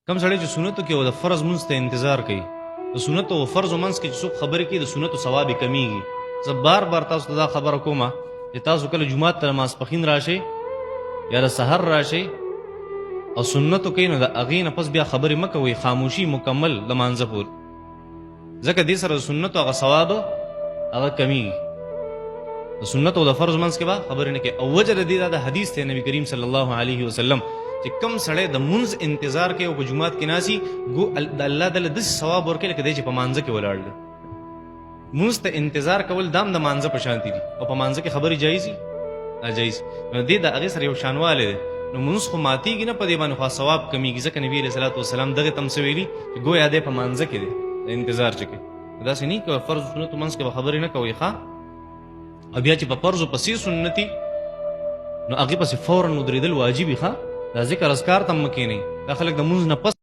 کم سړی چې سنتو کې او د فرض منځ ته انتظار کوي د سنتو او فرض منځ کې چې څوک خبرې کوي د سنتو ثواب یې کمیږي. زه بار بار تاسو ته دا خبره کومه چې تاسو کله جومات ته ماسپښین راشئ یا د سحر راشئ او سنتو کوي نو د هغې نه پس بیا خبرې مه کوئ، خاموشي مکمل د مانځه پورې، ځکه دې سره د سنتو هغه ثواب هغه کمیږي. د سنتو او د فرض منځ کې به خبرې نه کوي. او وجه د دې دا د حدیث دی نبي کریم صلی الله علیه وسلم چې کم سړی د منځ انتظار کوي او په جومات کې ناسي ګو د الله دله داسې ثواب ورکوي لکه دی چې په مانځه کې ولاړ دی. منځ ته انتظار کول دام د مانځه په شانتي دي او په مانځه کې خبرې جایز دي ناجایز. نو دې د هغې سره یو شانوالی دی. نو منځ خو ماتېږي نه په دې باندې خو ثواب کمیږي، ځکه نبي علیه صلات وسلام دغې ته هم څه ویلي چې گویا دی په مانځه کې دی د انتظار چې کوي. داسې نه کوي فرض سنتو منځ کې به خبرې نه کوئ ښه. او بیا چې په فرضو پسې سنتي نو هغې پسې فوراً ودرېدل واجبي ښه. دا ذکر اذکار ته هم مه کښېنئ. دا خلک د مونځ نه پس